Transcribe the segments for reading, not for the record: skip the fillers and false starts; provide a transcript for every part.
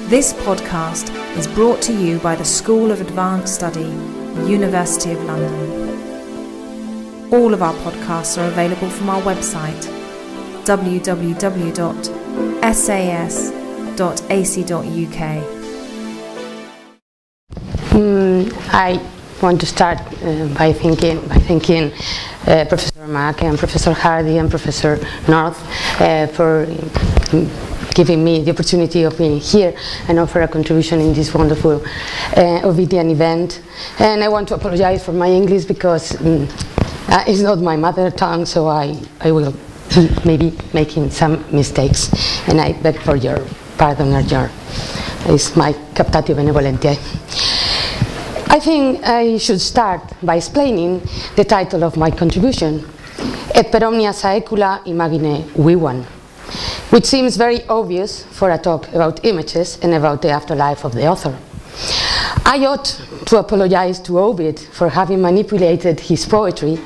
This podcast is brought to you by the School of Advanced Study, University of London. All of our podcasts are available from our website, www.sas.ac.uk. I want to start by thanking Professor Mack and Professor Hardy and Professor North for giving me the opportunity of being here and offer a contribution in this wonderful Ovidian event. And I want to apologize for my English because it's not my mother tongue, so I will maybe making some mistakes, and I beg for your pardon or your, it's my captatio benevolentiae. I think I should start by explaining the title of my contribution, Et per omnia saecula imagine vivam, which seems very obvious for a talk about images and about the afterlife of the author. I ought to apologize to Ovid for having manipulated his poetry,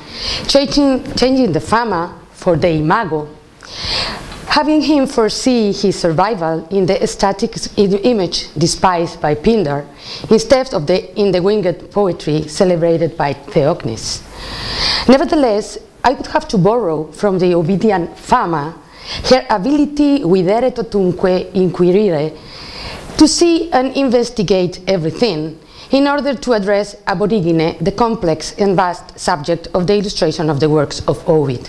changing the fama for the imago, having him foresee his survival in the static image despised by Pindar, instead of in the winged poetry celebrated by Theognis. Nevertheless, I would have to borrow from the Ovidian fama her ability videre totumque inquirire, to see and investigate everything, in order to address ab origine the complex and vast subject of the illustration of the works of Ovid.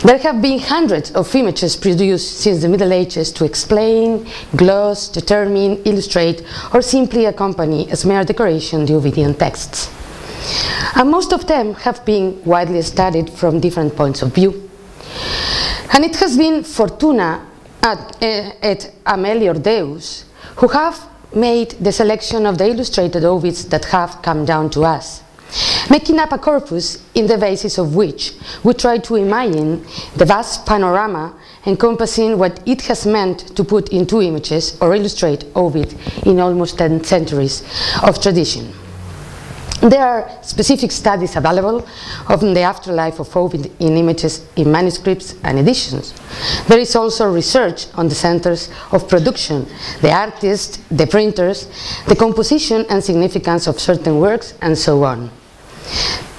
There have been hundreds of images produced since the Middle Ages to explain, gloss, determine, illustrate, or simply accompany as mere decoration the Ovidian texts. And most of them have been widely studied from different points of view. And it has been Fortuna et Amelior Deus who have made the selection of the illustrated Ovids that have come down to us, making up a corpus in the basis of which we try to imagine the vast panorama encompassing what it has meant to put into images or illustrate Ovid in almost 10 centuries of tradition. There are specific studies available of the afterlife of Ovid in images in manuscripts and editions. There is also research on the centers of production, the artists, the printers, the composition and significance of certain works, and so on.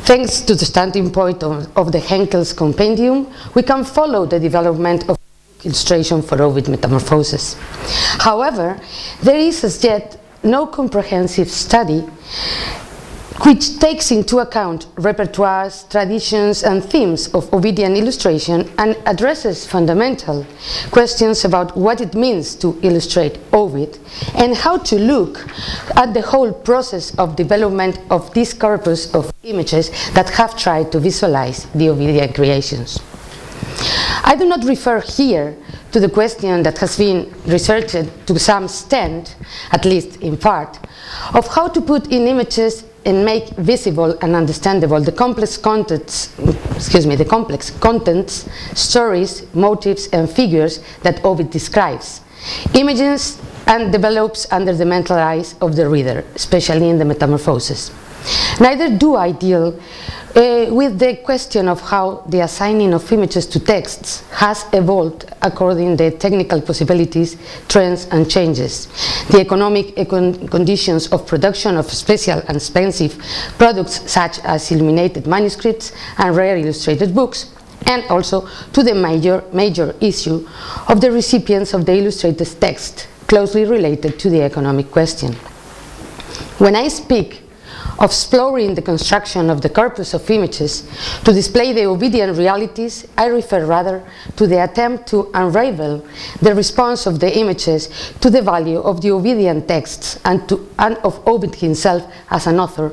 Thanks to the starting point of the Henkel's Compendium, we can follow the development of illustration for Ovid metamorphoses. However, there is as yet no comprehensive study which takes into account repertoires, traditions, and themes of Ovidian illustration and addresses fundamental questions about what it means to illustrate Ovid and how to look at the whole process of development of this corpus of images that have tried to visualize the Ovidian creations. I do not refer here to the question that has been researched to some extent, at least in part, of how to put in images and make visible and understandable the complex contents, stories, motives, and figures that Ovid describes, images, and develops under the mental eyes of the reader, especially in the Metamorphoses. Neither do I deal with the question of how the assigning of images to texts has evolved according to the technical possibilities, trends, and changes, the economic conditions of production of special and expensive products such as illuminated manuscripts and rare illustrated books, and also to the major issue of the recipients of the illustrated text, closely related to the economic question. When I speak of exploring the construction of the corpus of images to display the Ovidian realities, I refer rather to the attempt to unravel the response of the images to the value of the Ovidian texts and of Ovid himself as an author,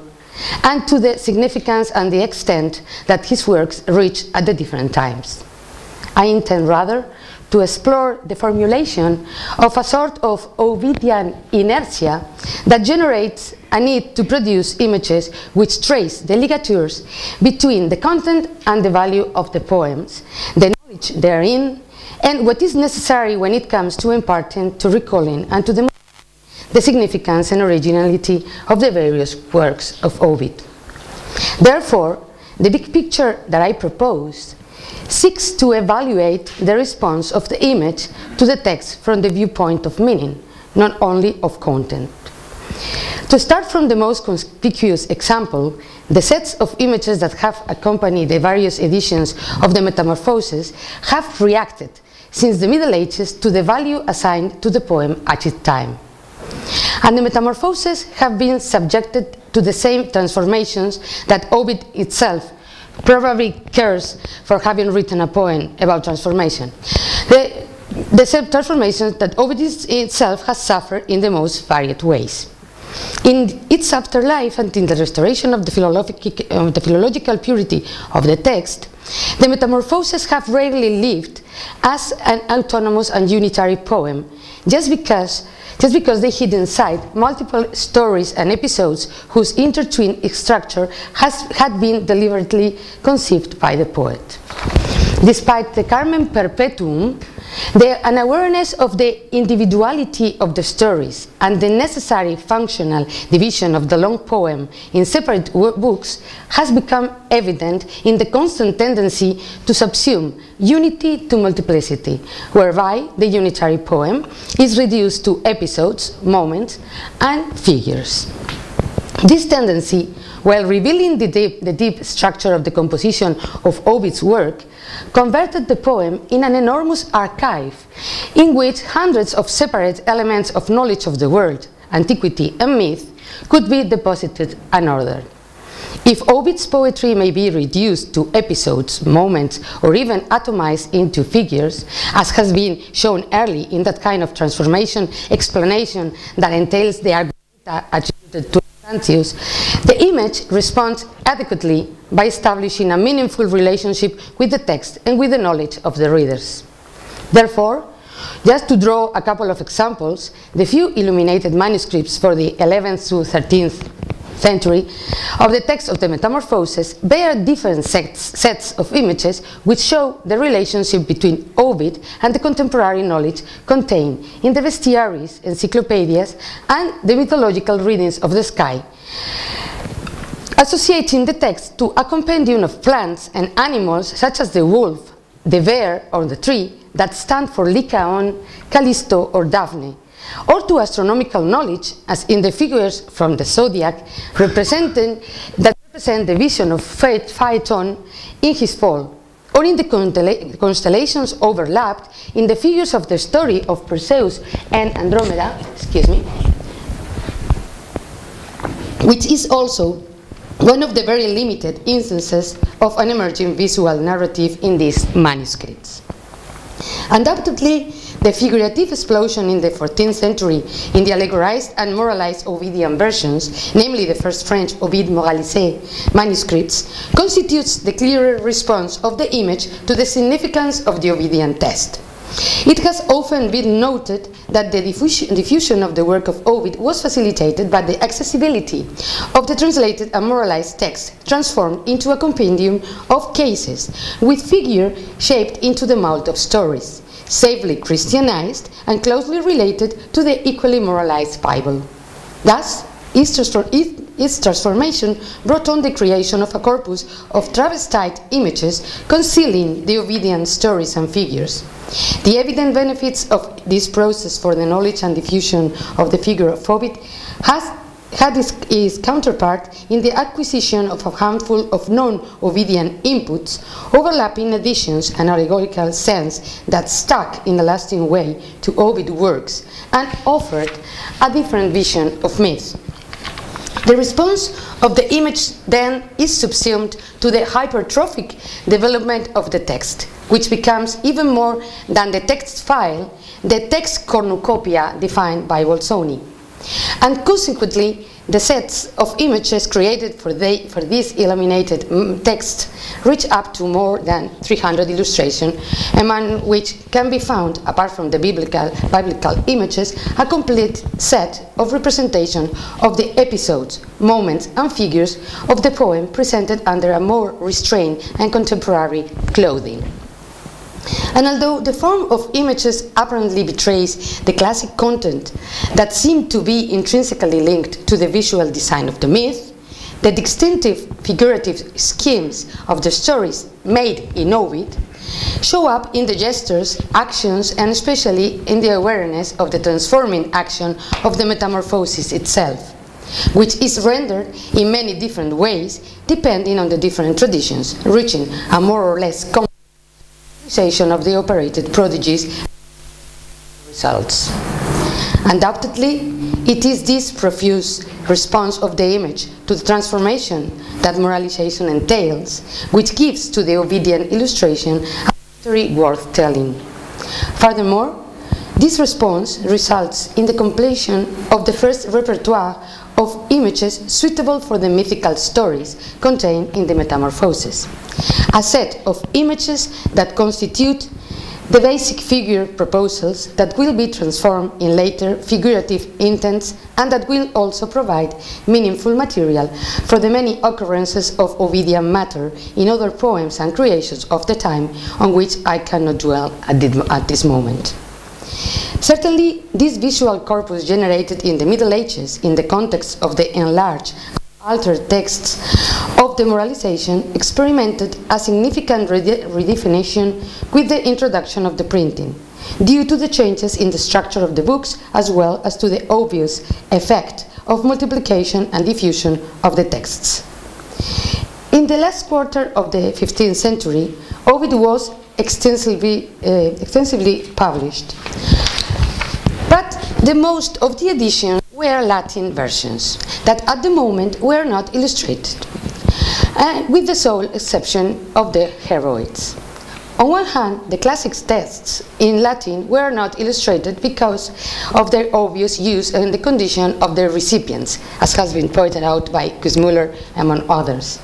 and to the significance and the extent that his works reach at the different times. I intend rather to explore the formulation of a sort of Ovidian inertia that generates a need to produce images which trace the ligatures between the content and the value of the poems, the knowledge therein, and what is necessary when it comes to imparting, to recalling, and to the significance and originality of the various works of Ovid. Therefore, the big picture that I propose seeks to evaluate the response of the image to the text from the viewpoint of meaning, not only of content. To start from the most conspicuous example, the sets of images that have accompanied the various editions of the Metamorphoses have reacted since the Middle Ages to the value assigned to the poem at its time. And the Metamorphoses have been subjected to the same transformations that Ovid itself probably cares for having written a poem about transformation. The same transformations that Ovid itself has suffered in the most varied ways. In its afterlife and in the restoration of the philological purity of the text, the Metamorphoses have rarely lived as an autonomous and unitary poem, just because they hid inside multiple stories and episodes whose intertwined structure had been deliberately conceived by the poet. Despite the Carmen Perpetuum, the unawareness of the individuality of the stories and the necessary functional division of the long poem in separate books has become evident in the constant tendency to subsume unity to multiplicity, whereby the unitary poem is reduced to episodes, moments, and figures. This tendency, while revealing the deep structure of the composition of Ovid's work, converted the poem in an enormous archive in which hundreds of separate elements of knowledge of the world, antiquity, and myth could be deposited and ordered. If Ovid's poetry may be reduced to episodes, moments, or even atomized into figures, as has been shown early in that kind of transformation explanation that entails the argument attributed to Santiago, the image responds adequately by establishing a meaningful relationship with the text and with the knowledge of the readers. Therefore, just to draw a couple of examples, the few illuminated manuscripts for the 11th to 13th century of the text of the Metamorphoses bear different sets of images which show the relationship between Ovid and the contemporary knowledge contained in the bestiaries, encyclopedias, and the mythological readings of the sky, associating the text to a compendium of plants and animals such as the wolf, the bear, or the tree that stand for Lycaon, Callisto, or Daphne, or to astronomical knowledge, as in the figures from the zodiac represent the vision of Phaeton in his fall, or in the constellations overlapped in the figures of the story of Perseus and Andromeda, which is also one of the very limited instances of an emerging visual narrative in these manuscripts. Undoubtedly, the figurative explosion in the 14th century in the allegorized and moralized Ovidian versions, namely the first French Ovid moralisé manuscripts, constitutes the clearer response of the image to the significance of the Ovidian text. It has often been noted that the diffusion of the work of Ovid was facilitated by the accessibility of the translated and moralized text, transformed into a compendium of cases, with figure shaped into the mold of stories, safely Christianized and closely related to the equally moralized Bible. Thus, its transformation brought on the creation of a corpus of travestied images concealing the Ovidian stories and figures. The evident benefits of this process for the knowledge and diffusion of the figure of Ovid had its counterpart in the acquisition of a handful of non-Ovidian inputs, overlapping additions and allegorical sense that stuck in a lasting way to Ovid works and offered a different vision of myth. The response of the image then is subsumed to the hypertrophic development of the text, which becomes even more than the text file, the text cornucopia defined by Bolzoni. And consequently, the sets of images created for this illuminated text reach up to more than 300 illustrations, among which can be found, apart from the biblical images, a complete set of representation of the episodes, moments, and figures of the poem presented under a more restrained and contemporary clothing. And although the form of images apparently betrays the classic content that seemed to be intrinsically linked to the visual design of the myth, the distinctive figurative schemes of the stories made in Ovid show up in the gestures, actions, and especially in the awareness of the transforming action of the metamorphosis itself, which is rendered in many different ways depending on the different traditions, reaching a more or less completion of the operated prodigies results. Undoubtedly, it is this profuse response of the image to the transformation that moralization entails, which gives to the Ovidian illustration a story worth telling. Furthermore, this response results in the completion of the first repertoire of images suitable for the mythical stories contained in the Metamorphoses, a set of images that constitute the basic figure proposals that will be transformed in later figurative intents and that will also provide meaningful material for the many occurrences of Ovidian matter in other poems and creations of the time on which I cannot dwell at this moment. Certainly, this visual corpus generated in the Middle Ages in the context of the enlarged, altered texts of the moralization experimented a significant redefinition with the introduction of the printing, due to the changes in the structure of the books as well as to the obvious effect of multiplication and diffusion of the texts. In the last quarter of the 15th century, Ovid was extensively published, but the most of the editions were Latin versions that at the moment were not illustrated, with the sole exception of the heroics. On one hand, the classic texts in Latin were not illustrated because of their obvious use and the condition of their recipients, as has been pointed out by Kussmüller among others.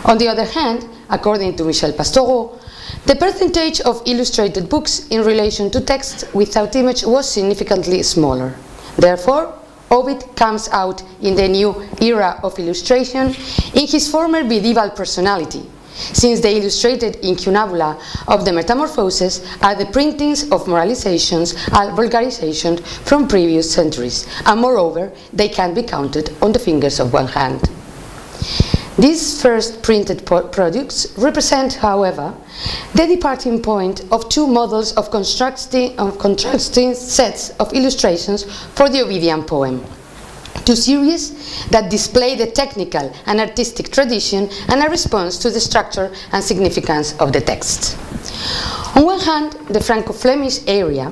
On the other hand, according to Michel Pastoureau, the percentage of illustrated books in relation to texts without image was significantly smaller. Therefore, Ovid comes out in the new era of illustration in his former medieval personality, since the illustrated incunabula of the Metamorphoses are the printings of moralizations and vulgarizations from previous centuries, and moreover, they can be counted on the fingers of one hand. These first printed products represent, however, the departing point of two models of contrasting sets of illustrations for the Ovidian poem. Two series that display the technical and artistic tradition and a response to the structure and significance of the text. On one hand, the Franco-Flemish area,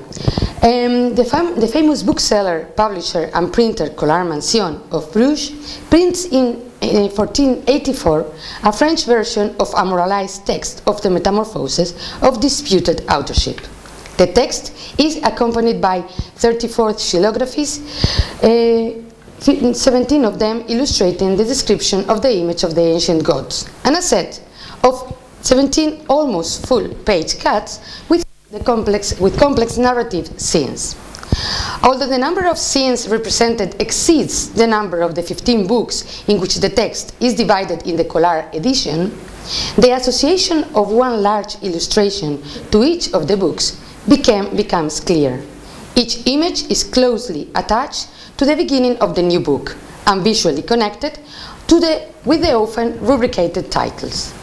the famous bookseller, publisher and printer Collard Mansion of Bruges prints in 1484 a French version of a moralized text of the Metamorphoses of disputed authorship. The text is accompanied by 34 xylographies, 17 of them illustrating the description of the image of the ancient gods, and a set of 17 almost full-page cuts with complex narrative scenes. Although the number of scenes represented exceeds the number of the 15 books in which the text is divided in the Collard edition, the association of one large illustration to each of the books becomes clear. Each image is closely attached to the beginning of the new book and visually connected with the often rubricated titles,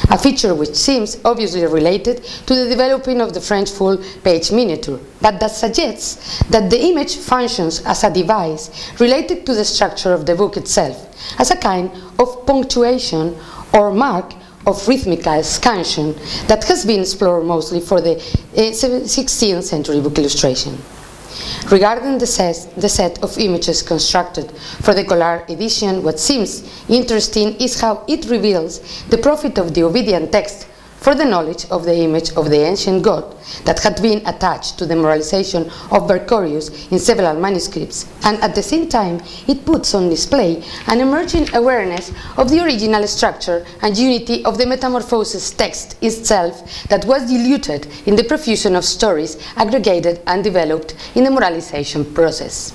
a feature which seems obviously related to the developing of the French full-page miniature, but that suggests that the image functions as a device related to the structure of the book itself, as a kind of punctuation or mark of rhythmical scansion that has been explored mostly for the 16th century book illustration. Regarding the set of images constructed for the Collard edition, what seems interesting is how it reveals the profit of the Ovidian text for the knowledge of the image of the ancient god that had been attached to the moralization of Bercorius in several manuscripts, and at the same time it puts on display an emerging awareness of the original structure and unity of the Metamorphoses text itself that was diluted in the profusion of stories aggregated and developed in the moralization process.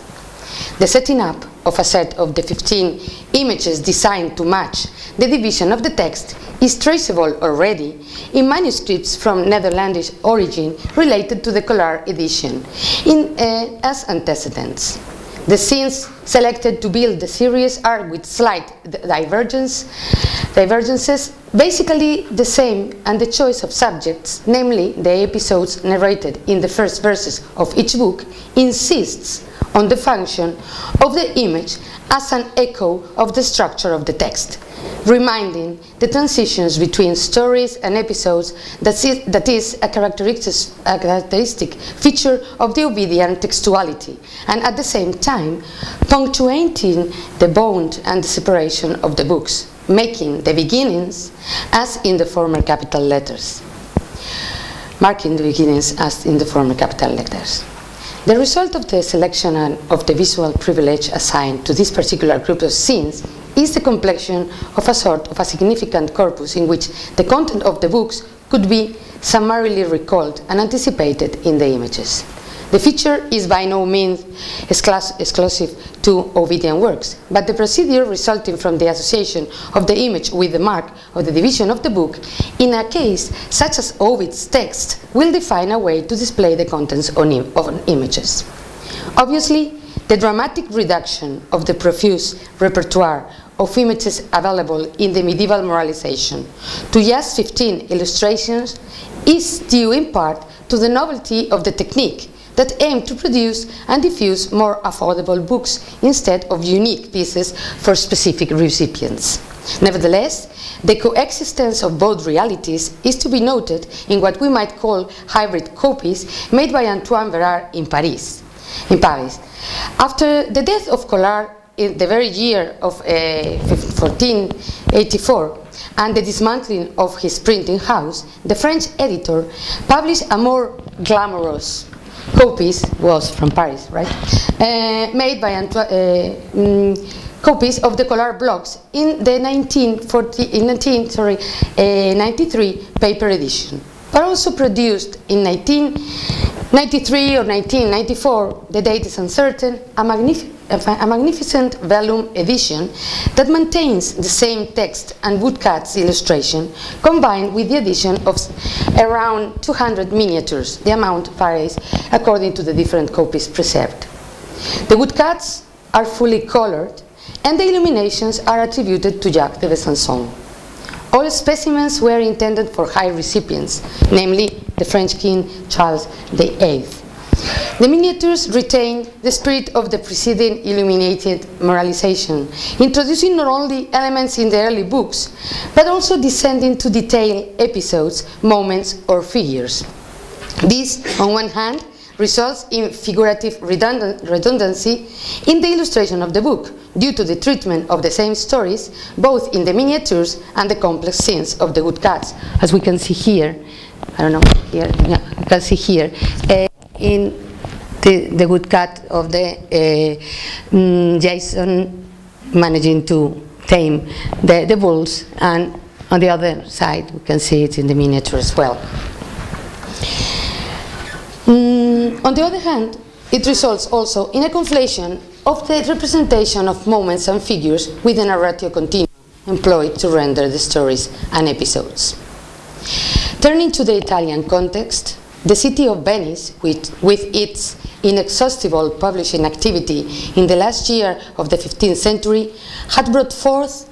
The setting up of a set of the 15 images designed to match the division of the text is traceable already in manuscripts from Netherlandish origin related to the Collard edition as antecedents. The scenes selected to build the series are with slight divergences basically the same, and the choice of subjects, namely the episodes narrated in the first verses of each book, insists on the function of the image as an echo of the structure of the text, reminding the transitions between stories and episodes that is a characteristic feature of the Ovidian textuality, and at the same time punctuating the bond and the separation of the books, making the beginnings as in the former capital letters. Marking the beginnings as in the former capital letters. The result of the selection and of the visual privilege assigned to this particular group of scenes is the complexion of a sort of a significant corpus in which the content of the books could be summarily recalled and anticipated in the images. The feature is by no means exclusive to Ovidian works, but the procedure resulting from the association of the image with the mark of the division of the book, in a case such as Ovid's text, will define a way to display the contents of images. Obviously, the dramatic reduction of the profuse repertoire of images available in the medieval moralization to just 15 illustrations is due in part to the novelty of the technique that aimed to produce and diffuse more affordable books instead of unique pieces for specific recipients. Nevertheless, the coexistence of both realities is to be noted in what we might call hybrid copies made by Antoine Verard in Paris. After the death of Collard in the very year of 1484 and the dismantling of his printing house, the French editor published a more glamorous copies, was from Paris, right? Made by copies of the Collard blocks in the 1993 paper edition, but also produced in 1993 or 1994, the date is uncertain, a magnificent vellum edition that maintains the same text and woodcuts illustration, combined with the addition of around 200 miniatures. The amount varies according to the different copies preserved. The woodcuts are fully colored, and the illuminations are attributed to Jacques de Besançon. All specimens were intended for high recipients, namely the French King Charles VIII. The miniatures retain the spirit of the preceding illuminated moralization, introducing not only elements in the early books, but also descending to detail episodes, moments, or figures. This, on one hand, results in figurative redundancy in the illustration of the book, due to the treatment of the same stories, both in the miniatures and the complex scenes of the woodcuts, as we can see here. I don't know, here, yeah, you can see here. In the woodcut of the Jason managing to tame the bulls, and on the other side we can see it in the miniature as well. On the other hand, it results also in a conflation of the representation of moments and figures with a narratio continua employed to render the stories and episodes. Turning to the Italian context, the city of Venice, with its inexhaustible publishing activity in the last year of the 15th century, had brought forth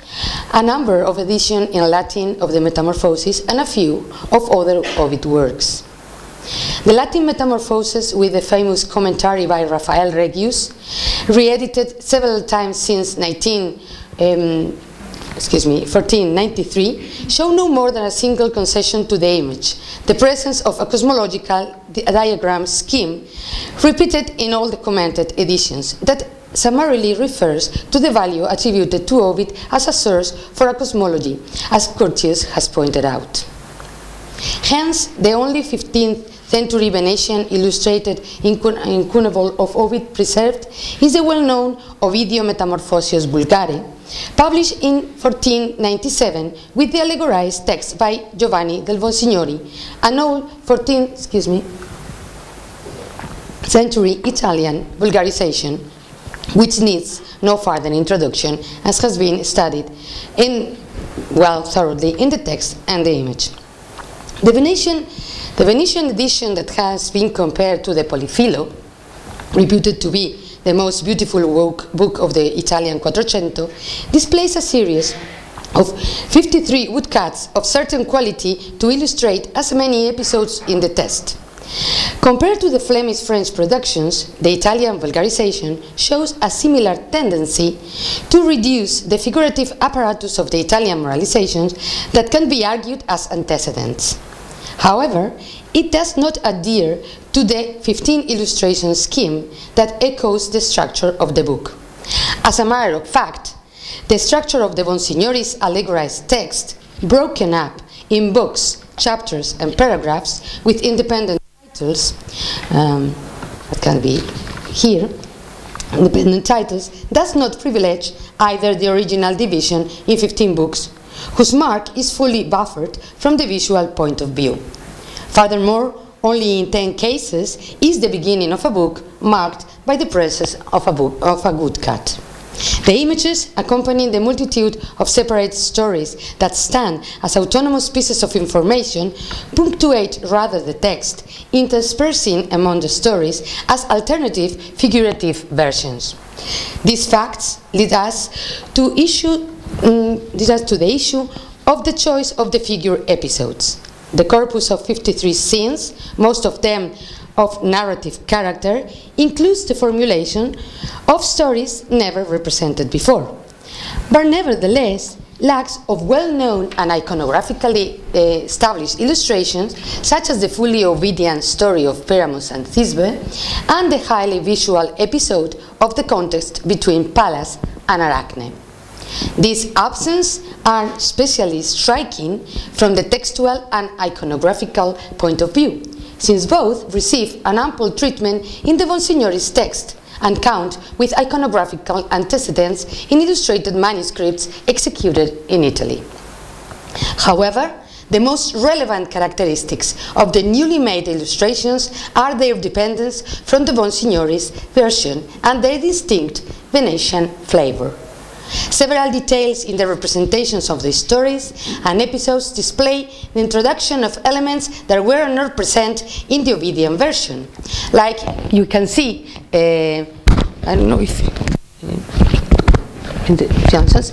a number of editions in Latin of the Metamorphoses and a few of other Ovid works. The Latin Metamorphoses, with the famous commentary by Raphael Regius, re-edited several times since 1493, show no more than a single concession to the image, the presence of a cosmological diagram scheme repeated in all the commented editions that summarily refers to the value attributed to Ovid as a source for a cosmology, as Curtius has pointed out. Hence, the only 15th century Venetian illustrated incunable of Ovid preserved is the well-known Ovidio Metamorphosios Vulgare, published in 1497 with the allegorized text by Giovanni del Bonsignori, an old 14th century Italian vulgarization, which needs no further introduction, as has been studied thoroughly in the text and the image. The Venetian edition that has been compared to the Polifilo, reputed to be the most beautiful book of the Italian Quattrocento, displays a series of 53 woodcuts of certain quality to illustrate as many episodes in the text. Compared to the Flemish-French productions, the Italian vulgarization shows a similar tendency to reduce the figurative apparatus of the Italian moralizations that can be argued as antecedents. However, it does not adhere to the 15 illustration scheme that echoes the structure of the book. As a matter of fact, the structure of the Bonsignoris allegorized text, broken up in books, chapters and paragraphs with independent titles, that can be here, independent titles, does not privilege either the original division in 15 books, whose mark is fully buffered from the visual point of view. Furthermore, only in 10 cases is the beginning of a book marked by the presence of a woodcut. The images accompanying the multitude of separate stories that stand as autonomous pieces of information punctuate rather the text, interspersing among the stories as alternative figurative versions. These facts lead us to the issue of the choice of the figure episodes. The corpus of 53 scenes, most of them of narrative character, includes the formulation of stories never represented before, but nevertheless lacks of well-known and iconographically established illustrations such as the fully Ovidian story of Pyramus and Thisbe and the highly visual episode of the contest between Pallas and Arachne. These absences are especially striking from the textual and iconographical point of view, since both receive an ample treatment in the Bonsignoris text and count with iconographical antecedents in illustrated manuscripts executed in Italy. However, the most relevant characteristics of the newly made illustrations are their dependence from the Bonsignoris version and their distinct Venetian flavor. Several details in the representations of the stories and episodes display the introduction of elements that were not present in the Ovidian version. Like you can see, I don't know if in the Johnson's,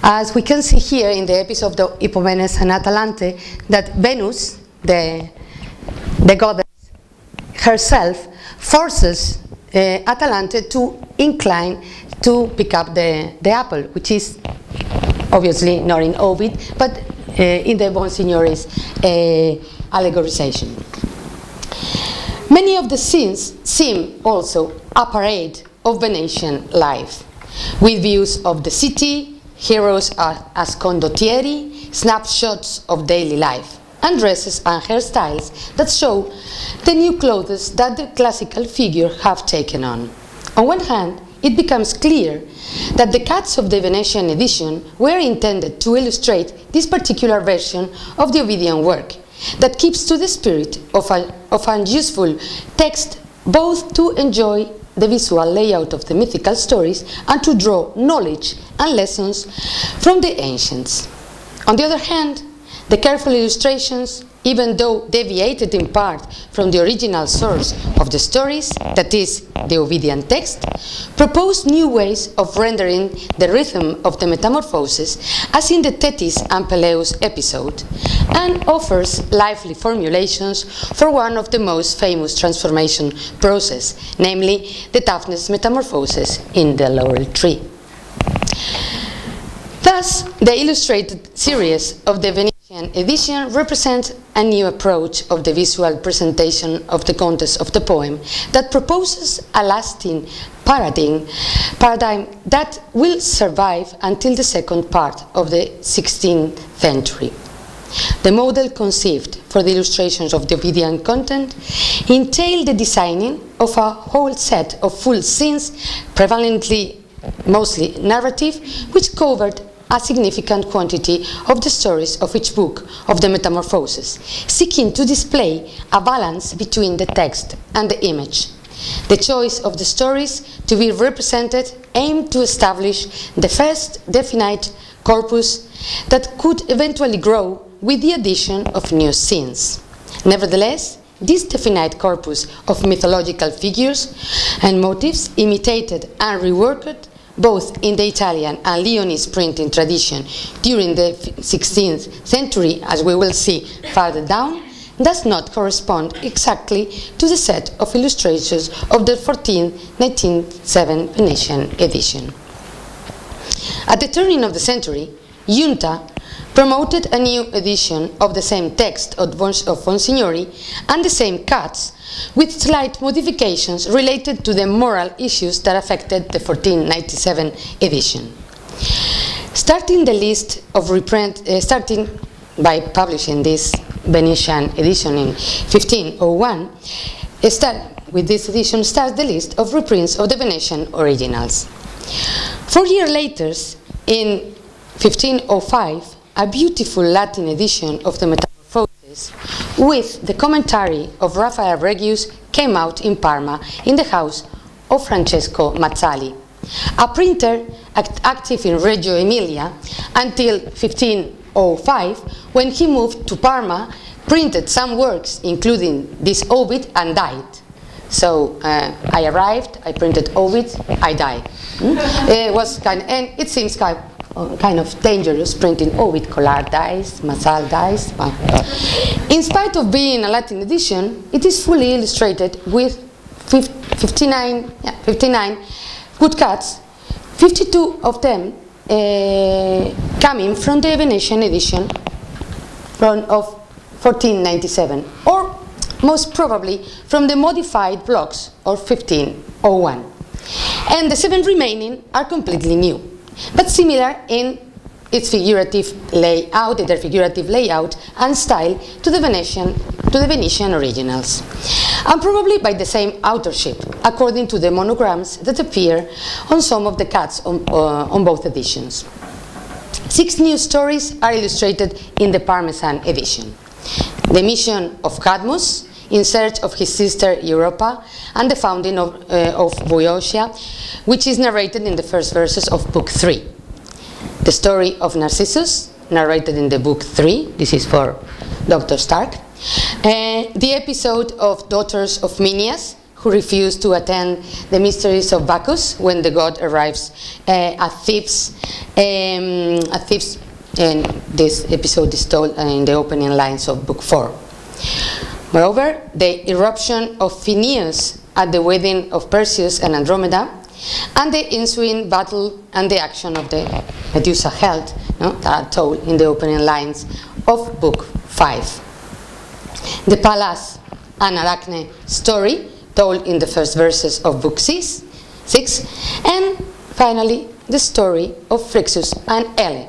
as we can see here in the episode of Hippomenes and Atalante, that Venus, the goddess herself, forces Atalante to incline to pick up the apple, which is obviously not in Ovid, but in the Bonsignoris allegorization. Many of the scenes seem also a parade of Venetian life, with views of the city, heroes as condottieri, snapshots of daily life, and dresses and hairstyles that show the new clothes that the classical figure have taken on. On one hand, it becomes clear that the cuts of the Venetian edition were intended to illustrate this particular version of the Ovidian work that keeps to the spirit of an useful text, both to enjoy the visual layout of the mythical stories and to draw knowledge and lessons from the ancients. On the other hand, the careful illustrations, even though deviated in part from the original source of the stories, that is, the Ovidian text, propose new ways of rendering the rhythm of the metamorphosis, as in the Thetis and Peleus episode, and offers lively formulations for one of the most famous transformation process, namely the toughness metamorphosis in the laurel tree. Thus, the illustrated series of the Venetian edition represents a new approach of the visual presentation of the contents of the poem that proposes a lasting paradigm that will survive until the second part of the 16th century. The model conceived for the illustrations of the Ovidian content entailed the designing of a whole set of full scenes, prevalently mostly narrative, which covered a significant quantity of the stories of each book of the Metamorphosis, seeking to display a balance between the text and the image. The choice of the stories to be represented aimed to establish the first definite corpus that could eventually grow with the addition of new scenes. Nevertheless, this definite corpus of mythological figures and motifs, imitated and reworked, both in the Italian and Leonese printing tradition during the 16th century, as we will see further down, does not correspond exactly to the set of illustrations of the 1907 Venetian edition. At the turning of the century, Junta promoted a new edition of the same text of Monsignori and the same cuts, with slight modifications related to the moral issues that affected the 1497 edition. Starting by publishing this Venetian edition in 1501, with this edition starts the list of reprints of the Venetian originals. 4 years later, in 1505, a beautiful Latin edition of the Metamorphoses with the commentary of Raphael Regius came out in Parma in the house of Francesco Mazzali, a printer active in Reggio Emilia until 1505, when he moved to Parma, printed some works including this Ovid, and died. So I arrived, I printed Ovid, I died. It was and it seems kind of dangerous printing Ovid. Collard dies, Mazzal dies. In spite of being a Latin edition, it is fully illustrated with 59 good cuts, 52 of them coming from the Venetian edition of 1497, or most probably from the modified blocks of 1501. And the 7 remaining are completely new, but similar in its figurative layout, and style to the Venetian originals, and probably by the same authorship, according to the monograms that appear on some of the cuts on both editions. 6 new stories are illustrated in the Parmesan edition. The mission of Cadmus in search of his sister Europa, and the founding of Boeotia, which is narrated in the first verses of Book 3. The story of Narcissus, narrated in the Book 3, this is for Dr. Stark. The episode of Daughters of Minyas, who refuse to attend the mysteries of Bacchus when the god arrives at Thebes. And this episode is told in the opening lines of Book 4. Moreover, the eruption of Phineus at the wedding of Perseus and Andromeda, and the ensuing battle and the action of the Medusa Held, that are told in the opening lines of Book 5. The Pallas and Arachne story, told in the first verses of Book 6, and finally the story of Phrixus and Ele,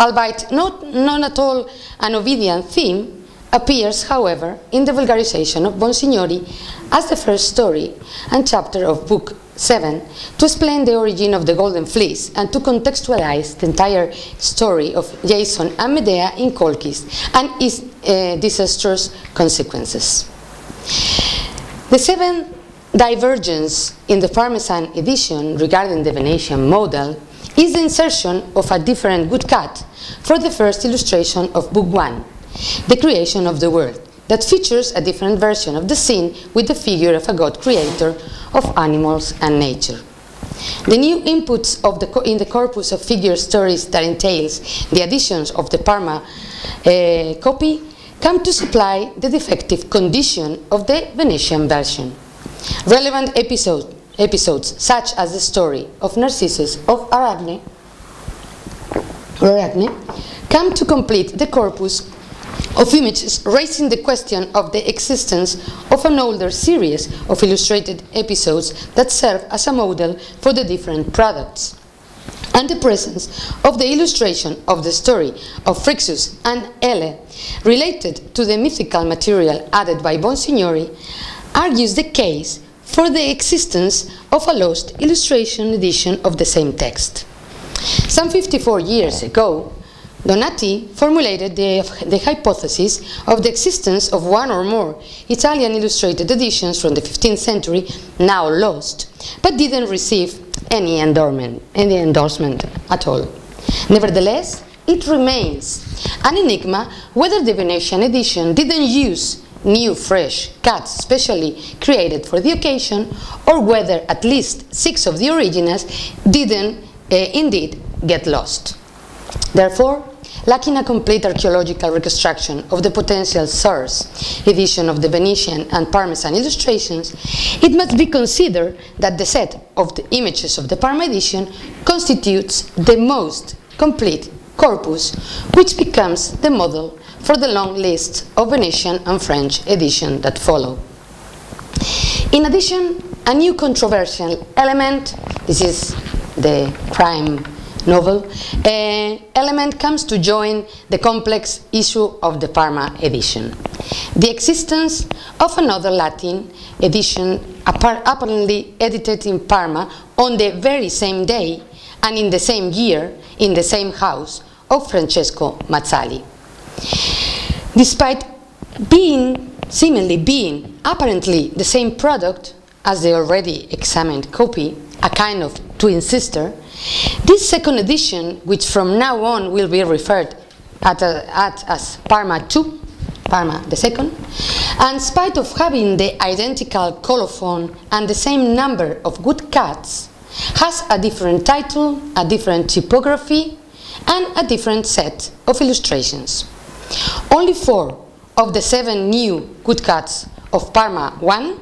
albeit not at all an Ovidian theme, appears, however, in the vulgarization of Monsignori as the first story and chapter of Book 7 to explain the origin of the Golden Fleece and to contextualize the entire story of Jason and Medea in Colchis and its disastrous consequences. The 7th divergence in the Parmesan edition regarding the Venetian model is the insertion of a different woodcut for the first illustration of Book 1, the creation of the world, that features a different version of the scene with the figure of a god creator of animals and nature. The new inputs in the corpus of figure stories that entails the additions of the Parma copy come to supply the defective condition of the Venetian version. Relevant episodes such as the story of Narcissus of Arachne come to complete the corpus of images, raising the question of the existence of an older series of illustrated episodes that serve as a model for the different products, and the presence of the illustration of the story of Phrixus and Ele related to the mythical material added by Monsignori argues the case for the existence of a lost illustration edition of the same text. Some 54 years ago, Donati formulated the hypothesis of the existence of one or more Italian illustrated editions from the 15th century, now lost, but didn't receive any endorsement at all. Nevertheless, it remains an enigma whether the Venetian edition didn't use new fresh cuts specially created for the occasion, or whether at least 6 of the originals didn't indeed get lost. Therefore, lacking a complete archaeological reconstruction of the potential source edition of the Venetian and Parmesan illustrations, it must be considered that the set of the images of the Parma edition constitutes the most complete corpus, which becomes the model for the long list of Venetian and French editions that follow. In addition, a new controversial element, this is the crime novel, element comes to join the complex issue of the Parma edition. The existence of another Latin edition apparently edited in Parma on the very same day and in the same year in the same house of Francesco Mazzali. Despite seemingly being apparently the same product as the already examined copy, a kind of twin sister, this second edition, which from now on will be referred at as Parma II, Parma the second, and in spite of having the identical colophon and the same number of good cuts, has a different title, a different typography, and a different set of illustrations. Only 4 of the 7 new good cuts of Parma I,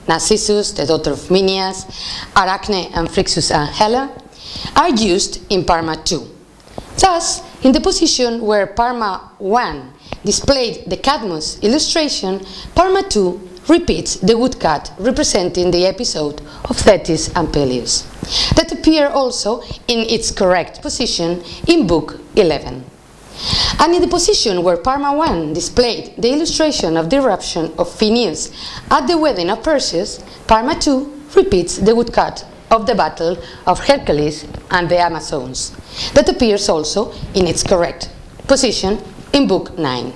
Narcissus, the daughter of Minias, Arachne and Phrixus and Helle, are used in Parma II. Thus, in the position where Parma I displayed the Cadmus illustration, Parma II repeats the woodcut representing the episode of Thetis and Peleus, that appear also in its correct position in Book 11. And in the position where Parma I displayed the illustration of the eruption of Phineus at the wedding of Perseus, Parma II repeats the woodcut of the battle of Hercules and the Amazons, that appears also in its correct position in Book 9.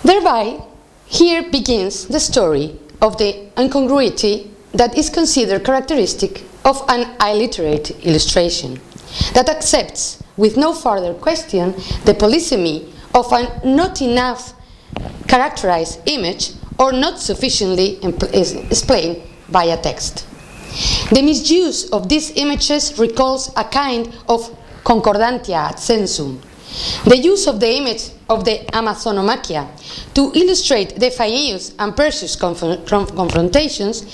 Thereby, here begins the story of the incongruity that is considered characteristic of an illiterate illustration, that accepts with no further question the polysemy of a not enough characterized image or not sufficiently explained by a text. The misuse of these images recalls a kind of concordantia ad sensum. The use of the image of the Amazonomachia to illustrate the Phineus and Perseus confrontations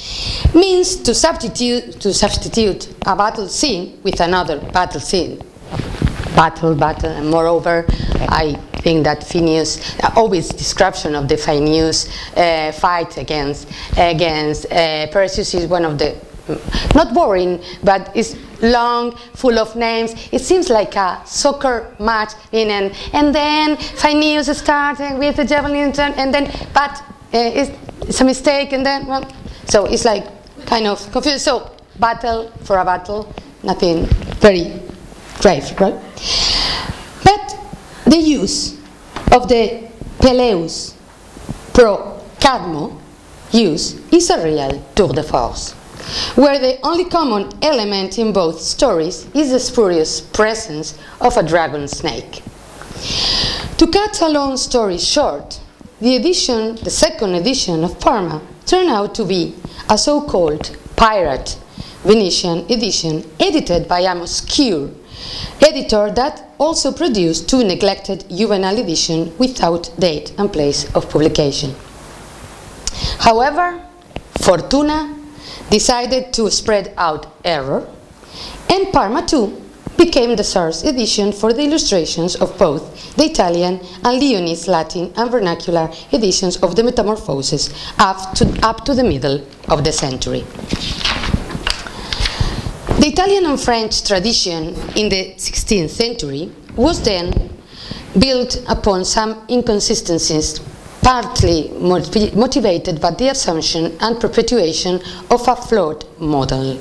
means to substitute a battle scene with another battle scene. Battle, and moreover, I think that Phineus, Ovid's description of the Phineus fight against Perseus is one of the, not boring, but it's long, full of names. It seems like a soccer match and then Phineus starting with the javelin and then, but it's a mistake and then, well, so it's like kind of confused. So, battle for a battle, nothing very grave, right? But the use of the Peleus pro Cadmo use is a real tour de force, where the only common element in both stories is the spurious presence of a dragon snake. To cut a long story short, the second edition of Parma turned out to be a so-called pirate Venetian edition edited by an obscure editor that also produced 2 neglected juvenile editions without date and place of publication. However, Fortuna decided to spread out error, and Parma II became the source edition for the illustrations of both the Italian and Leonese Latin and vernacular editions of the Metamorphoses up to the middle of the century. The Italian and French tradition in the 16th century was then built upon some inconsistencies, partly motivated by the assumption and perpetuation of a flawed model.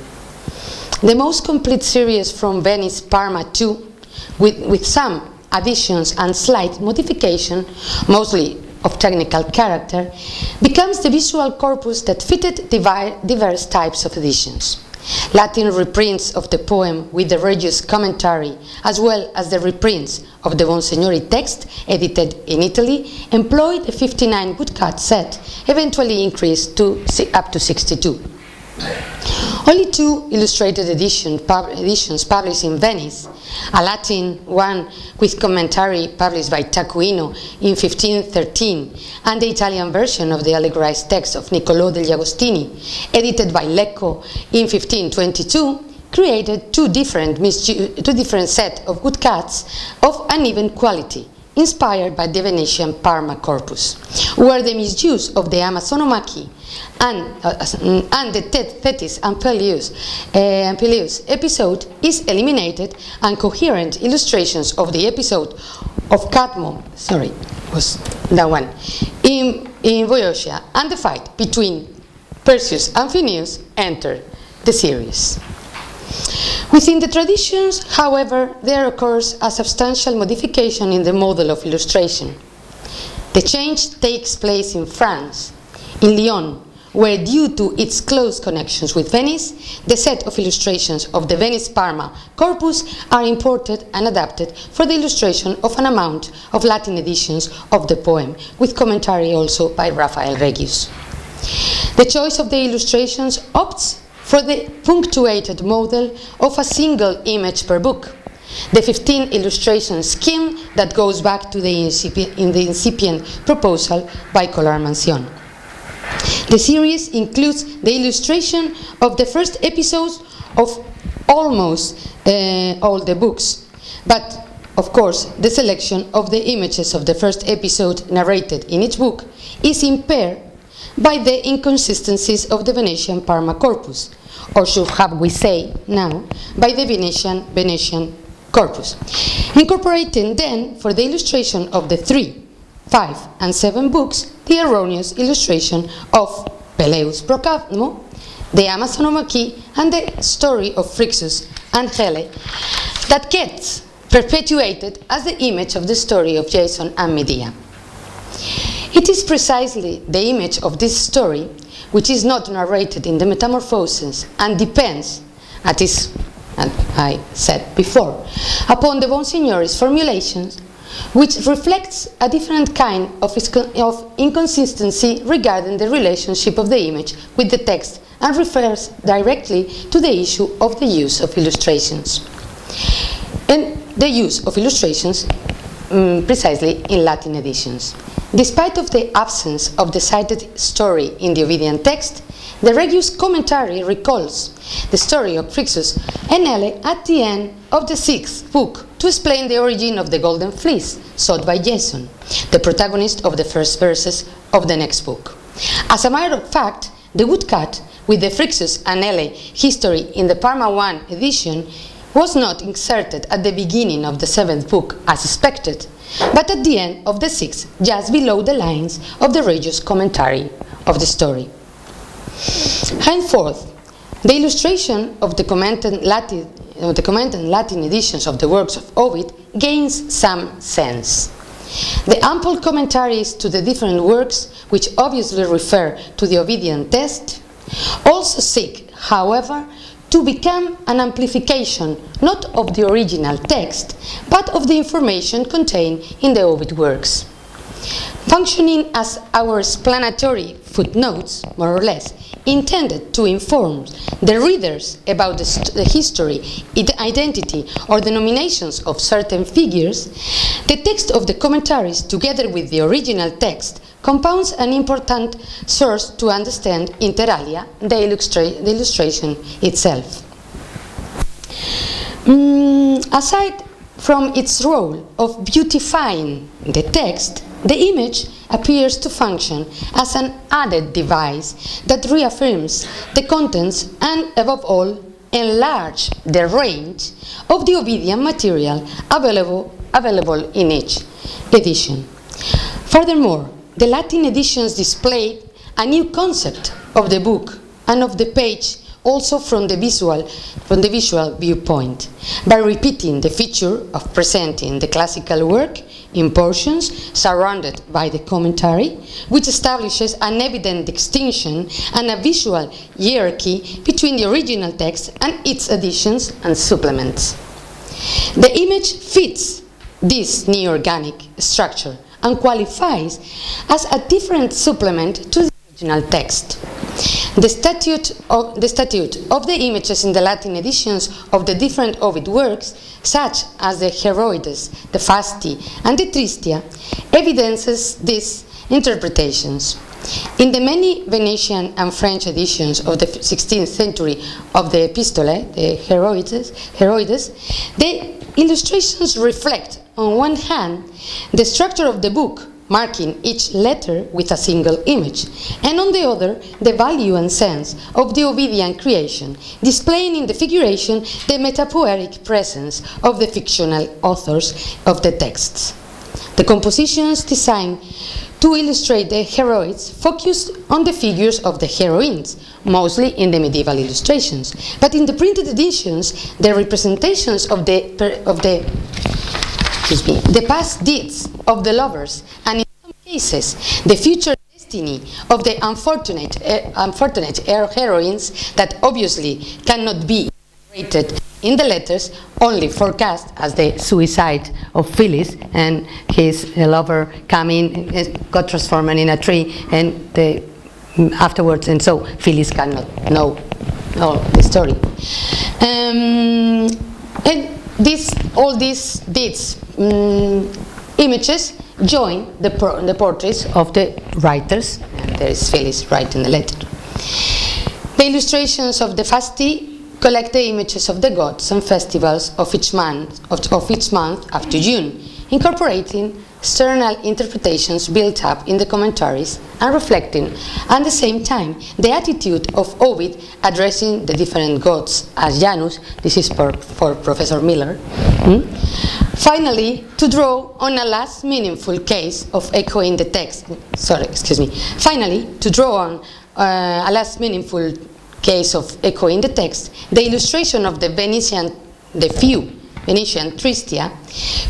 The most complete series from Venice Parma II, with some additions and slight modification, mostly of technical character, becomes the visual corpus that fitted diverse types of editions. Latin reprints of the poem with the Regius commentary, as well as the reprints of the Bonsignori text, edited in Italy, employed a 59 woodcut set, eventually increased to up to 62. Only 2 illustrated editions published in Venice, a Latin one with commentary published by Tacuino in 1513, and the Italian version of the allegorized text of Niccolò degli Agostini, edited by Lecco in 1522, created two different sets of woodcuts of uneven quality, inspired by the Venetian Parma corpus, where the misuse of the Amazonomachy and the Thetis and Peleus episode is eliminated, and coherent illustrations of the episode of Cadmo, was that one, in Boeotia, and the fight between Perseus and Phineus enter the series. Within the traditions, however, there occurs a substantial modification in the model of illustration. The change takes place in France, in Lyon, where, due to its close connections with Venice, the set of illustrations of the Venice-Parma corpus are imported and adapted for the illustration of an amount of Latin editions of the poem, with commentary also by Raphael Regius. The choice of the illustrations opts for the punctuated model of a single image per book, the 15 illustration scheme that goes back to the incipient proposal by Collard-Mansion. The series includes the illustration of the first episodes of almost all the books, but of course the selection of the images of the first episode narrated in each book is impaired by the inconsistencies of the Venetian Parma corpus, or should have we say now, by the Venetian corpus. Incorporating then, for the illustration of the 3, 5, and 7 books, the erroneous illustration of Peleus pro Cadmo, the Amazonomachy, and the story of Phrixus and Helle, that gets perpetuated as the image of the story of Jason and Medea. It is precisely the image of this story which is not narrated in the Metamorphoses and depends, as I said before, upon the Bonsignori's formulations, which reflects a different kind of inconsistency regarding the relationship of the image with the text and refers directly to the issue of the use of illustrations. And the use of illustrations precisely in Latin editions. Despite of the absence of the cited story in the Ovidian text, the Regius commentary recalls the story of Phrixus and Helle at the end of the 6th book to explain the origin of the golden fleece sought by Jason, the protagonist of the first verses of the next book. As a matter of fact, the woodcut with the Phrixus and Helle history in the Parma 1 edition was not inserted at the beginning of the 7th book as expected, but at the end of the 6th, just below the lines of the Regius commentary of the story. Henceforth, the illustration of the commented Latin editions of the works of Ovid gains some sense. The ample commentaries to the different works, which obviously refer to the Ovidian text, also seek, however, to become an amplification not of the original text, but of the information contained in the Ovid works. Functioning as our explanatory footnotes, more or less, intended to inform the readers about the history, identity, or denominations of certain figures, the text of the commentaries, together with the original text, compounds an important source to understand, inter alia, the illustration itself. Aside from its role of beautifying the text, the image appears to function as an added device that reaffirms the contents and, above all, enlarge the range of the Ovidian material available in each edition. Furthermore, the Latin editions displayed a new concept of the book and of the page, also from the visual viewpoint, by repeating the feature of presenting the classical work in portions surrounded by the commentary, which establishes an evident distinction and a visual hierarchy between the original text and its additions and supplements. The image fits this new organic structure and qualifies as a different supplement to the original text. The statute of the images in the Latin editions of the different Ovid works, such as the Heroides, the Fasti, and the Tristia, evidences these interpretations. In the many Venetian and French editions of the 16th century of the Epistolae, the Heroides, the illustrations reflect, on one hand, the structure of the book, marking each letter with a single image, and on the other, the value and sense of the Ovidian creation, displaying in the figuration the metapoetic presence of the fictional authors of the texts. The compositions designed to illustrate the heroics focused on the figures of the heroines, mostly in the medieval illustrations, but in the printed editions, the representations of the past deeds of the lovers, and in some cases, the future destiny of the unfortunate heroines that obviously cannot be narrated in the letters, only forecast as the suicide of Phyllis and his lover coming, got transformed in a tree, and afterwards, and so Phyllis cannot know the story. And all these deeds, images join the portraits of the writers, and there is Phyllis writing the letter. The illustrations of the Fasti collect the images of the gods and festivals of each month up to June, incorporating external interpretations built up in the commentaries and reflecting at the same time the attitude of Ovid addressing the different gods as Janus. This is for Professor Miller. Finally, to draw on a last meaningful case of echoing the text, finally, to draw on a last meaningful case of echoing the text, the illustration of the few Venetian Tristia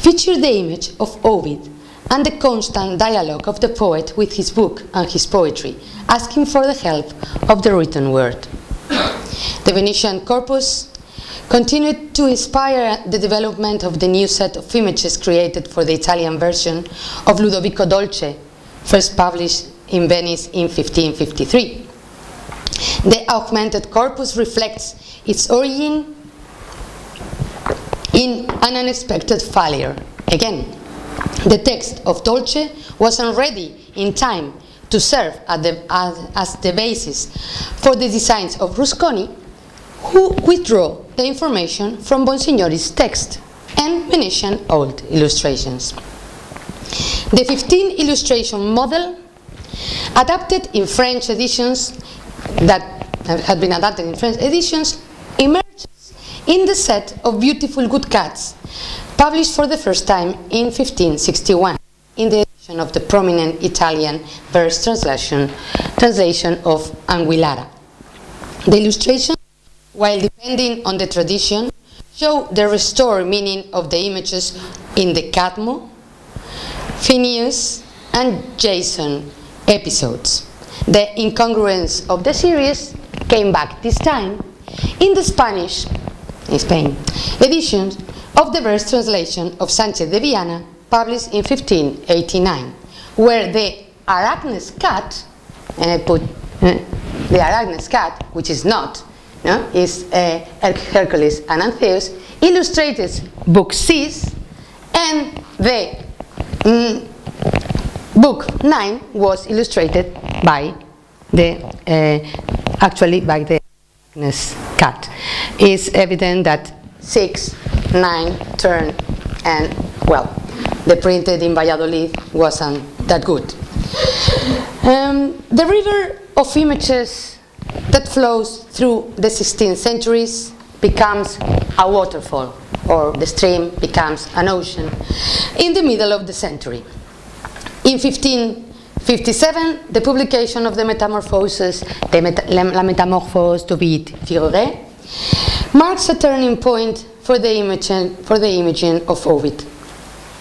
featured the image of Ovid and the constant dialogue of the poet with his book and his poetry, asking for the help of the written word. The Venetian corpus continued to inspire the development of the new set of images created for the Italian version of Ludovico Dolce, first published in Venice in 1553. The augmented corpus reflects its origin in an unexpected failure. Again, the text of Dolce wasn't ready in time to serve as the basis for the designs of Rusconi, who withdrew the information from Bonsignori's text and Venetian old illustrations. The 15 illustration model, adapted in French editions, emerges in the set of beautiful woodcuts published for the first time in 1561 in the edition of the prominent Italian verse translation of Anguillara. The illustrations, while depending on the tradition, show the restored meaning of the images in the Cadmo, Phineas, and Jason episodes. The incongruence of the series came back this time in the Spanish, in Spain, edition of the verse translation of Sanchez de Viana, published in 1589, where the Arachne's cat, and I put the Arachne's cat, which is not, is Hercules and Antheus, illustrated book 6, and the book 9 was illustrated by the Arachne's cat. It's evident that 6, 9, turn, and well, the printed in Valladolid wasn't that good. The river of images that flows through the 16th centuries becomes a waterfall, or the stream becomes an ocean in the middle of the century. In 1557, the publication of the Metamorphoses, La Métamorphose d'Ovid Figuré, marks a turning point for the imaging of Ovid.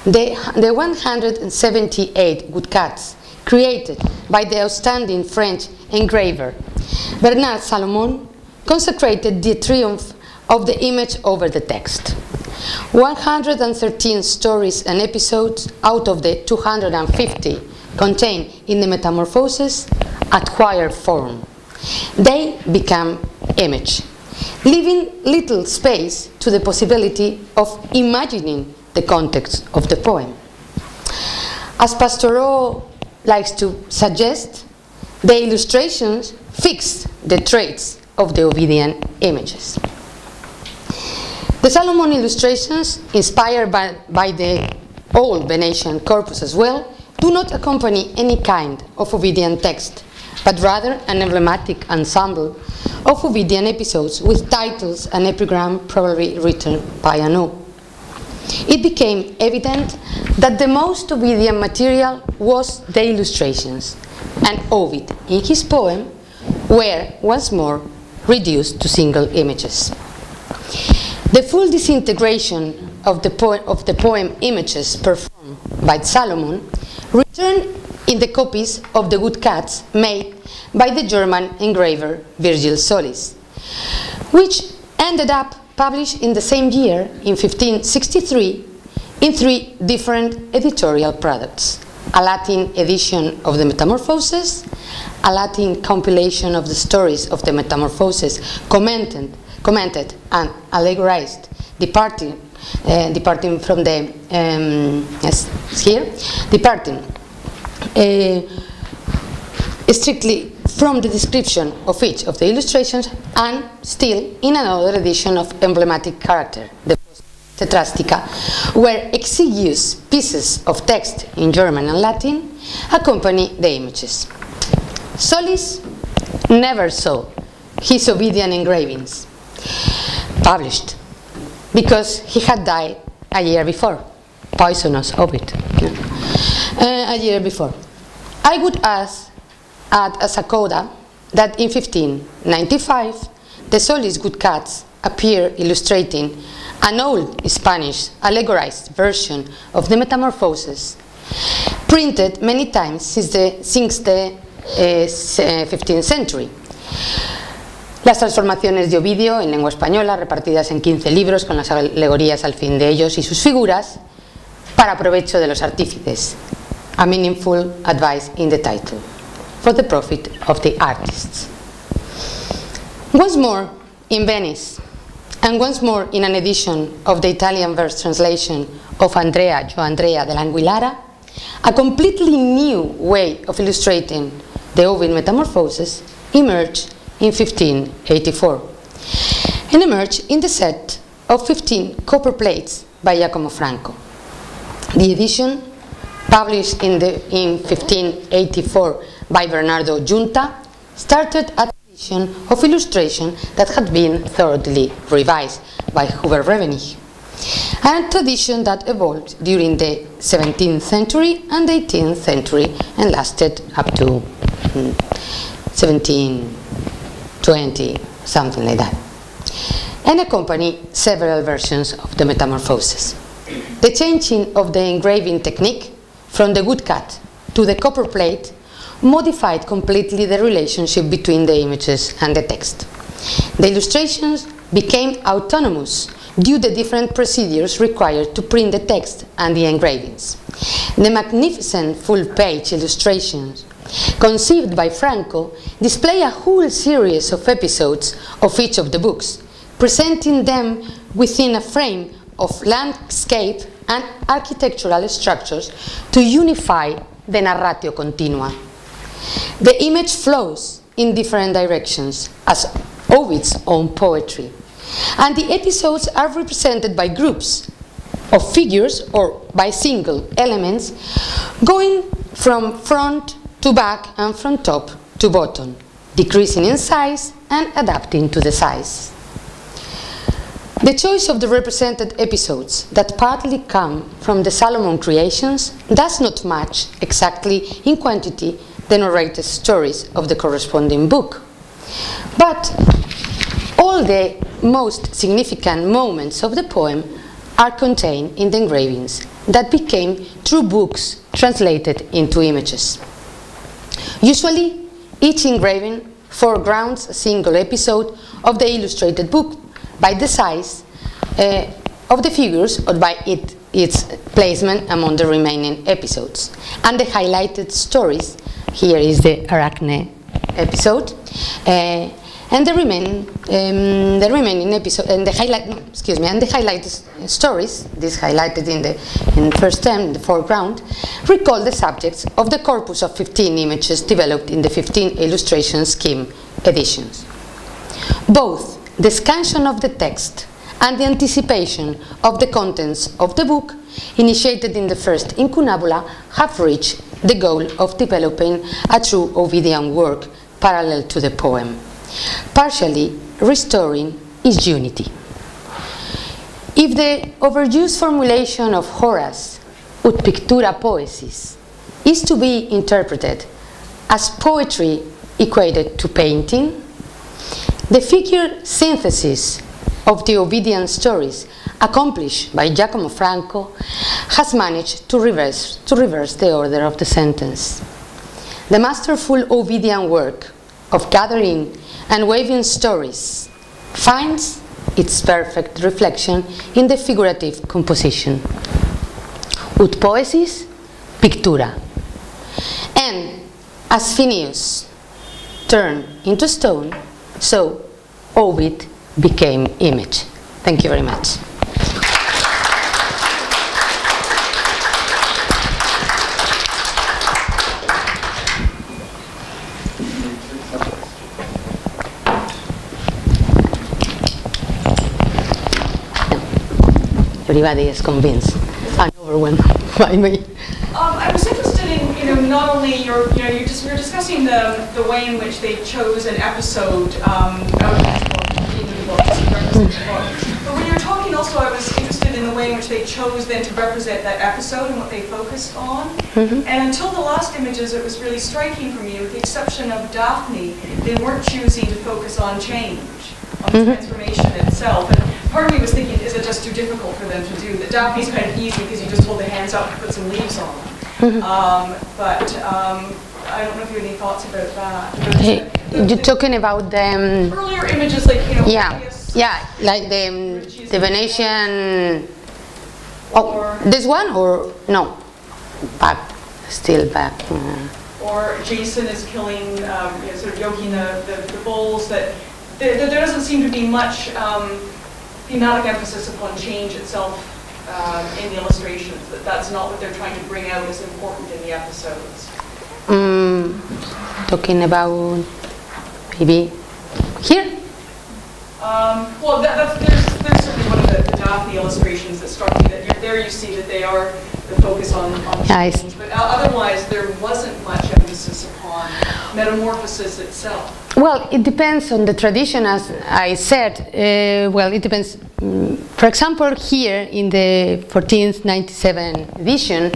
The 178 woodcuts created by the outstanding French engraver Bernard Salomon consecrated the triumph of the image over the text. 113 stories and episodes out of the 250 contained in the Metamorphoses acquire form. They become image, leaving little space to the possibility of imagining the context of the poem. As Pastoreau likes to suggest, the illustrations fix the traits of the Ovidian images. The Salomon illustrations, inspired by the old Venetian corpus as well, do not accompany any kind of Ovidian text, but rather an emblematic ensemble of Ovidian episodes with titles and epigram probably written by Anno. It became evident that the most Ovidian material was the illustrations, and Ovid, in his poem, were once more reduced to single images. The full disintegration of the poem images performed by Salomon returned in the copies of the woodcuts made by the German engraver Virgil Solis, which ended up published in the same year, in 1563, in 3 different editorial products: a Latin edition of the Metamorphoses, a Latin compilation of the stories of the Metamorphoses commented and allegorized, departing from the strictly from the description of each of the illustrations, and still in another edition of emblematic character, the Tetrastica, where exiguous pieces of text in German and Latin accompany the images. Solis never saw his Ovidian engravings published because he had died a year before, poisonous Ovid, a year before. I would add as a coda that in 1595 the Solis woodcuts appear illustrating an old Spanish allegorized version of the Metamorphoses, printed many times since the 15th century. Las transformaciones de Ovidio en lengua española, repartidas en 15 libros con las alegorías al fin de ellos y sus figuras, para provecho de los artífices. A meaningful advice in the title, for the profit of the artists. Once more in Venice, and once more in an edition of the Italian verse translation of Gio Andrea dell'Anguillara, a completely new way of illustrating the Ovid Metamorphoses emerged in 1584, and emerged in the set of 15 copper plates by Giacomo Franco. The edition, published in 1584 by Bernardo Giunta, started a tradition of illustration that had been thoroughly revised by Hubert Revenich, and a tradition that evolved during the 17th century and the 18th century and lasted up to 1720, something like that, and accompany several versions of the Metamorphoses. The changing of the engraving technique from the woodcut to the copper plate modified completely the relationship between the images and the text. The illustrations became autonomous due to the different procedures required to print the text and the engravings. The magnificent full-page illustrations conceived by Franco display a whole series of episodes of each of the books, presenting them within a frame of landscape and architectural structures to unify the narratio continua. The image flows in different directions as Ovid's own poetry, and the episodes are represented by groups of figures or by single elements going from front to back and from top to bottom, decreasing in size and adapting to the size. The choice of the represented episodes that partly come from the Salomon creations does not match exactly in quantity the narrated stories of the corresponding book. But all the most significant moments of the poem are contained in the engravings that became true books translated into images. Usually, each engraving foregrounds a single episode of the illustrated book by the size of the figures or by its placement among the remaining episodes. And the highlighted stories, here is the Arachne episode, and the remaining episode, and the highlighted stories, this highlighted in the first term, in the foreground, recall the subjects of the corpus of 15 images developed in the 15 illustration scheme editions. Both the scansion of the text and the anticipation of the contents of the book, initiated in the first incunabula, have reached the goal of developing a true Ovidian work parallel to the poem, partially restoring its unity. If the overused formulation of Horace, ut pictura poesis, is to be interpreted as poetry equated to painting, the figure synthesis of the Ovidian stories accomplished by Giacomo Franco has managed to reverse the order of the sentence. The masterful Ovidian work of gathering and weaving stories finds its perfect reflection in the figurative composition. Ut poesis, pictura. And as Phineus turned into stone, so Ovid became image. Thank you very much. Everybody is convinced and overwhelmed by me. I was interested in, not only we were discussing the way in which they chose an episode out of the book to represent the book. But when you were talking also, I was interested in the way in which they chose then to represent that episode and what they focused on. And until the last images, it was really striking for me, with the exception of Daphne, they weren't choosing to focus on change, on the transformation itself. And part of me was thinking, is it just too difficult for them to do? The Daphne's kind of easy because you just hold the hands up and put some leaves on them. I don't know if you have any thoughts about that. You're talking about the earlier images, like like the Venetian. Oh, this one or no? Still back. Or Jason is killing, sort of yoking the bulls. That there doesn't seem to be much thematic emphasis upon change itself in the illustrations. That's not what they're trying to bring out as important in the episodes. Talking about maybe here? Well, there's certainly one of the Daphne illustrations that struck me, that there you see that they are the focus on change, but otherwise there wasn't much emphasis upon metamorphosis itself. Well, it depends on the tradition, as I said. Well, it depends. For example, here in the 1497 edition,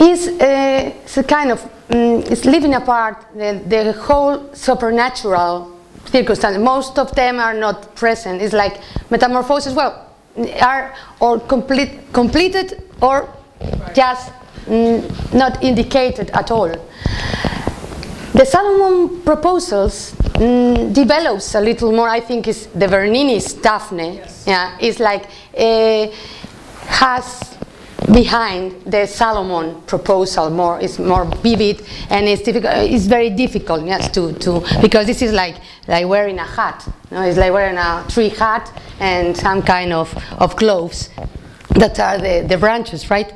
is a kind of it's leaving apart the whole supernatural circumstance. Most of them are not present. It's like metamorphosis. Well, are or completed or just not indicated at all. The Salomon proposals develops a little more. I think is the Bernini's Daphne. Yes. Yeah, it's like has behind the Salomon proposal more, is more vivid, and it's difficult. It's very difficult, yes, to because this is like wearing a hat. It's like wearing a tree hat and some kind of gloves that are the branches, right?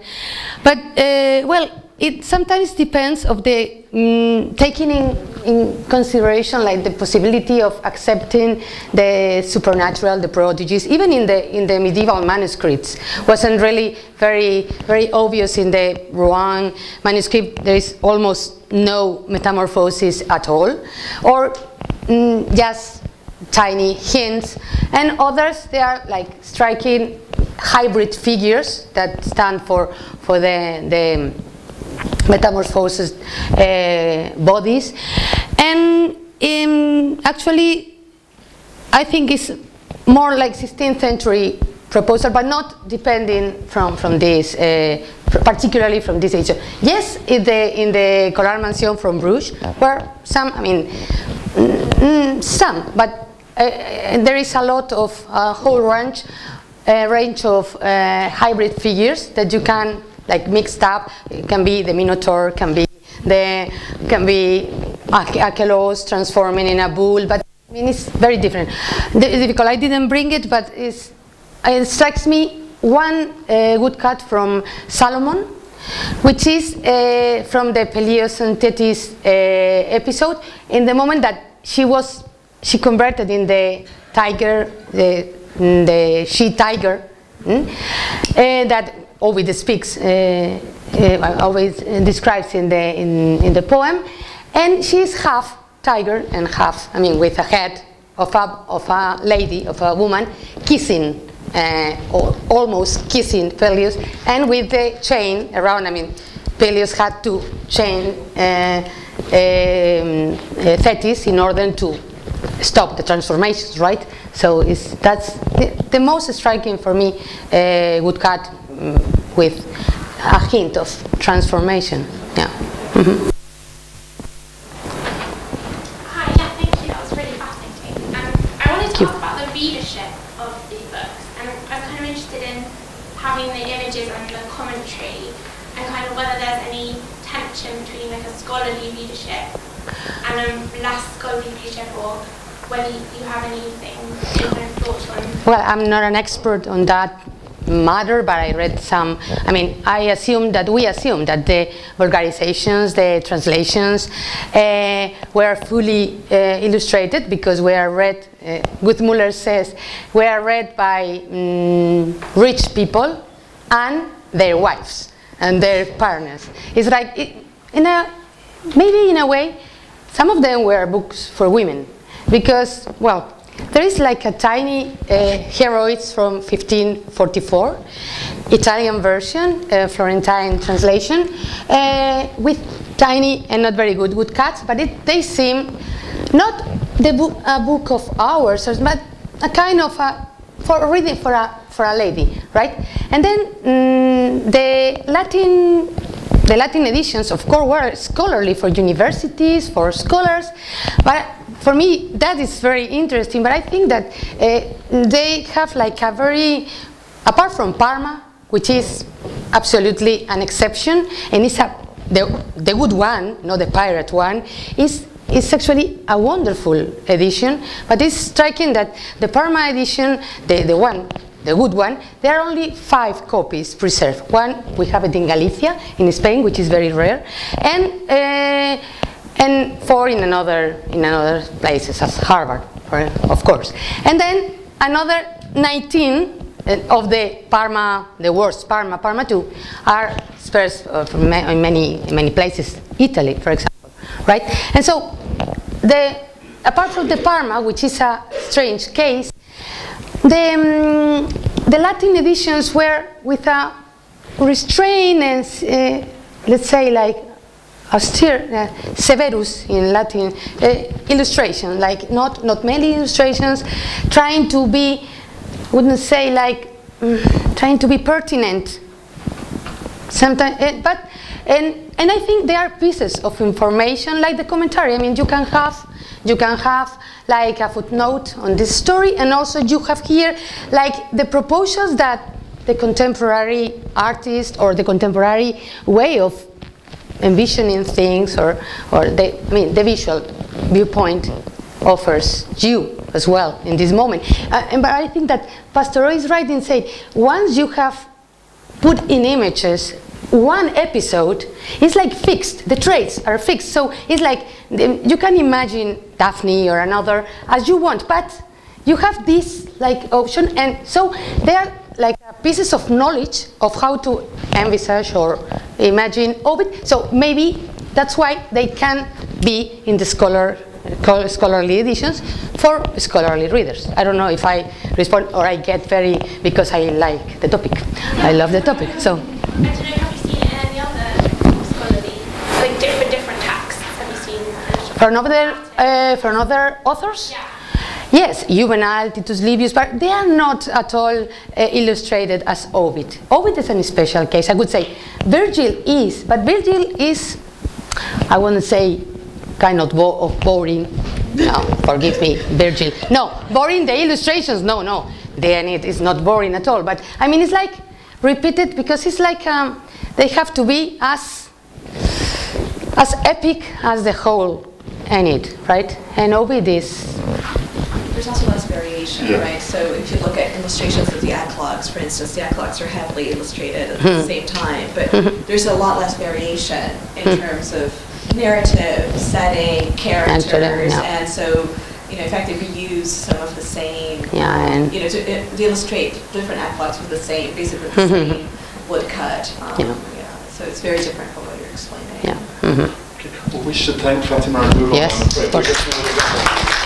But well, it sometimes depends of the taking in consideration like the possibility of accepting the supernatural, the prodigies. Even in the medieval manuscripts, wasn't really very obvious. In the Rouen manuscript, there is almost no metamorphosis at all, or just tiny hints. And others, they are like striking hybrid figures that stand for the metamorphosis bodies. And actually I think it's more like 16th century proposal, but not depending from this, particularly from this edition. Yes, in the Collard Mansion from Bruges, were some, I mean, some, but there is a lot of whole range of hybrid figures that you can like mixed up. It can be the Minotaur, can be Achelos transforming in a bull, but I mean it's very different. Difficult. I didn't bring it, but it strikes me one woodcut from Salomon, which is from the Peleus and Thetis episode. In the moment that she converted in the tiger, the she tiger, that Ovid speaks, always describes in the poem, and she's half tiger and half, I mean, with a head of a lady, of a woman, kissing, or almost kissing Peleus, and with the chain around. I mean, Peleus had to chain Thetis in order to stop the transformations, right? So that's the most striking for me woodcut with a hint of transformation. Yeah. Mm-hmm. Hi, yeah, thank you. That was really fascinating. I wanted to ask about the readership of these books, and I'm kind of interested in having the images and the commentary, and kind of whether there's any tension between like a scholarly readership and a less scholarly readership, or whether you have anything, any kind of thoughts on. Well, I'm not an expert on that matter, but I read some. I mean, we assume that the vulgarizations, the translations were fully illustrated, because we are read, Guthmuller says, we are read by rich people and their wives and their partners. It's like, maybe in a way, some of them were books for women, because, well, there is like a tiny Heroids from 1544, Italian version, Florentine translation, with tiny and not very good woodcuts, but they seem not a book of hours, but a kind of for reading for a lady, right? And then the Latin editions, of course, were scholarly for universities, for scholars, but for me, that is very interesting, but I think that they have like a very, apart from Parma, which is absolutely an exception, and it's the good one, not the pirate one, is actually a wonderful edition, but it's striking that the Parma edition, the good one, there are only 5 copies preserved. One, we have it in Galicia, in Spain, which is very rare, and 4 in another places, as Harvard, of course. And then another 19 of the Parma, the worst Parma 2, are dispersed in many places, Italy, for example, right? And so, apart from the Parma, which is a strange case, the Latin editions were with a restraint and, let's say, like austere, severus in Latin, illustration, like not many illustrations, trying to be, wouldn't say like, trying to be pertinent, sometimes, and I think there are pieces of information, like the commentary. I mean, you can have like a footnote on this story, and also you have here like the proposals that the contemporary artist or the contemporary way of envisioning things, or the visual viewpoint offers you as well in this moment. But I think that Pastore is right in saying, once you have put in images one episode, it's like fixed. The traits are fixed. So it's like you can imagine Daphne or another as you want, but you have this like option, and so there are like pieces of knowledge of how to envisage or imagine Ovid. So maybe that's why they can be in the scholarly editions for scholarly readers. I don't know if I respond or I get very, because I like the topic. I love the topic. So. I don't know, have you seen any other scholarly, like different texts? Have you seen? For another authors? Yeah. Yes, Juvenal, Titus Livius, but they are not at all illustrated as Ovid. Ovid is a special case. I would say Virgil is, but Virgil is, I wouldn't say kind of boring. No, forgive me, Virgil. No, boring the illustrations. No, no, then it is not boring at all. But I mean, it's like repeated because it's like they have to be as epic as the whole Aeneid, right? And Ovid is. There's also less variation, right? So if you look at illustrations of the dialogues, for instance, the dialogues are heavily illustrated at the same time, but there's a lot less variation in terms of narrative, setting, characters, and so, you know, in fact, if you use some of the same, and you know, to illustrate different dialogues with the same, basically the same woodcut. So it's very different from what you're explaining. Okay. Well, we should thank Fátima and move on. Yes, of course.